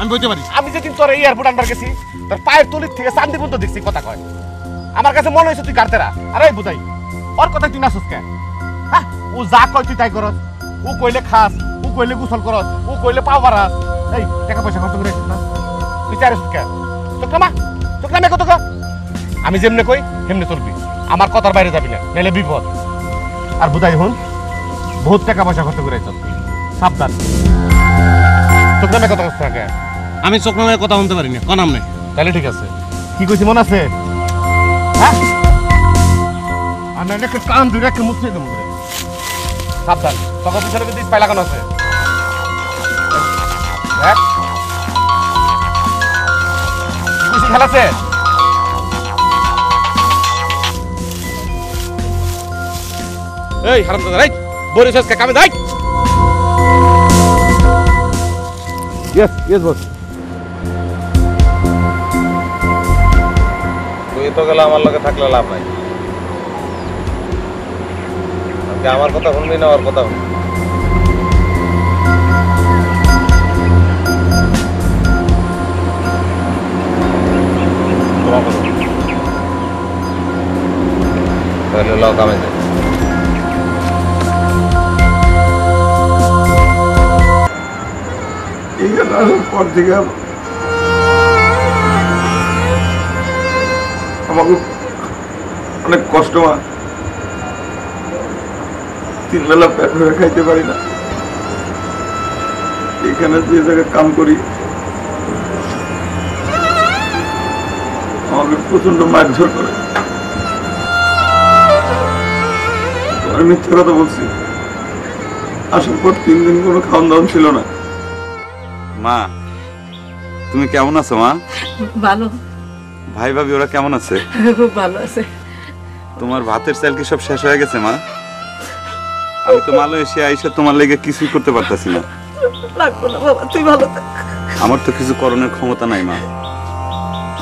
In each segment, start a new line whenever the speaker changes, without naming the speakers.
আমি বলতে পারি আমি যেদিন তোর এয়ারপোর্ট আনবার গেছি তোর পায়ের তলির থেকে চান্দি পর্যন্ত দেখছি কথা কয় আমার কাছে মনে হয়েছে তুই গাড়তেরা আরে বুঝাই ওর কথা তুই নাচস কে হ্যাঁ ও যা কয় তুই তাই করস ও কইলে খাস ও কইলে গোসল করস ও কইলে পাও বাড়াস এই টাকা পয়সা খরচ করে না তুই চাইছিস কে তোকে কত আমি যেমনে কই সেমনে চলবি আমার কথার বাইরে যাবি না নাহলে বিপদ আর বুঝাই হুন বহুত টাকা পয়সা খরচ করে সাবধান তোকে নামে কথা বলতে থাকে
আমি চোখ নামে কথা বলতে পারি না কোন নাম নেই
তাহলে ঠিক আছে কি কইছি মনে আছে হ্যাঁ আর না একটা কান ধরে একটা মুছে দেবো সাবধান তোকে পিছনে কিন্তু স্পাই লাগানো আছে দেখ খুশি খেলাছে এই হারামজাদা রাইট বরিস কে কামে যাই yes boss
তুই তো গেলে আমার লগে থাকলে লাভ নাই আজকে আমার কথা শুনবি না ওর কথা শুনবি তাহলে ল কামে যাই
পর থেকে আমাকে অনেক কষ্ট মা 3 বেলা পেট ভরে খাইতে পারি না এখানে যে জায়গায় কাম করি আমাকে প্রচন্ড মারধর করে আমি মিথ্যা কথা বলছি আসার পর 3 দিন কোনো খাওয়ান দাওয়ান ছিল না
মা তুমি কেমন আছো মা
ভালো
ভাই ভাবি ওরা কেমন আছে
খুব ভালো আছে
তোমার ভাতের চাল কি সব শেষ হয়ে গেছে মা আমি তো মালয়েশিয়া আইসা তোমার লেগে কিছুই করতে পারতাছি না
লাগবো না বাবা তুই ভালো থাক
আমার তো কিছু করণের ক্ষমতা নাই মা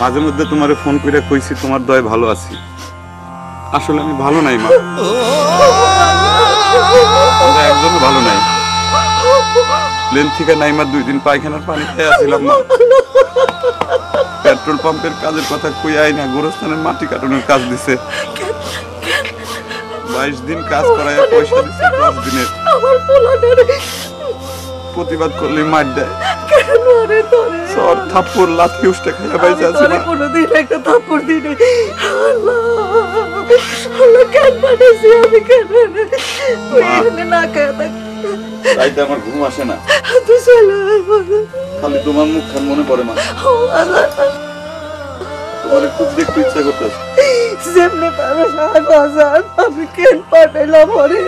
মাঝে মধ্যে তোমারে ফোন করে কইছি তোমার দয় ভালো আছি আসলে আমি ভালো নাই মা আমরা একজনও ভালো নাই প্লেন থেকে নাইমা 2 দিন পায়খানার পানি খেয়ে আসছিলাম মা পেট্রোল পাম্পের কাজের কথা কই আই না গোরস্থানের মাটি কাটানোর কাজ দিছে 22 দিন কাজ করায় পয়সা দিছে 10 দিনের প্রতিবাদ করলে মার দেয়
কেন রে তোরে
সর থাপ্পড় লাথি উষ্টা খাইয়া বাইজা আছে
তোরে কোনোদিন একটা থাপ্পড় দিই নাই আল্লাহ কেন পাঠাইছি আমি কেন তুই এখানে না খায় থাক
রাইতে আমার ঘুম আসে না
তুই চলে
খালি তোমার মুখ খান মনে পড়ে মা তোমার খুব দেখতে ইচ্ছা করতেছে
যেমনি পারো সাহায্য আমি কেন পাঠাইলাম ওরে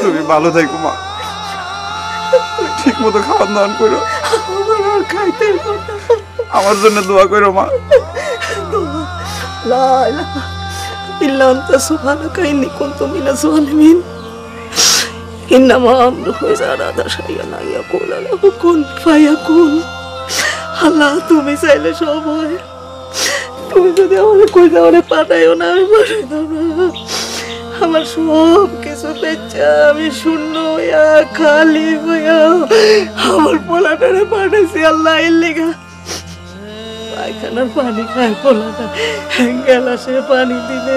তুমি ভালো থাকো মা ঠিক মতো খাওয়ান দাওয়ান করো
আমার আর খাইতে
আমার জন্য দোয়া করো মা
লা ইলাহা ইল্লা আনতা সুবহানাকা ইন্নী কুনতু মিনাজ জালিমিন ইন্নামা আমরুহু ইযা আরাদা শাইআন আন ইয়াকুলা লাহু কুন ফায়াকুন আল্লাহ তুমি চাইলে সব হয় তুমি যদি আমারে কই দাওরে পাঠাইও না আমি পাঠাইতাম না আমার সব কিছু বেচা আমি শূন্য হইয়া খালি হইয়া আমার পোলাটারে পাঠাইছি আল্লাহ এর লেগা পায়খানার পানি খায় পোলাটা গ্যালাসে পানি দিলে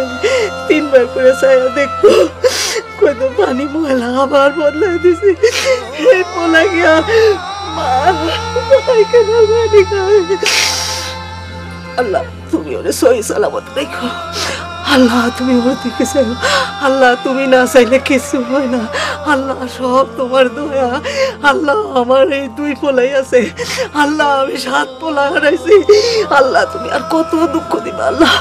3 বার করে চাইয়া দেখতো কই তো পানি ময়লা আবার বদলাই দিছি এই পোলা গিয়া মা পায়খানার পানি খায় আল্লাহ তুমি ওরে সহি সালামত রেখো আল্লাহ তুমি ওর দিকে চাইো আল্লাহ তুমি না চাইলে কিছু হয় না আল্লাহ সব তোমার দয়া আল্লাহ আমার এই 2 পোলাই আছে আল্লাহ আমি 7 পোলা হারাইছি আল্লাহ তুমি আর কত দুঃখ দিবা আল্লাহ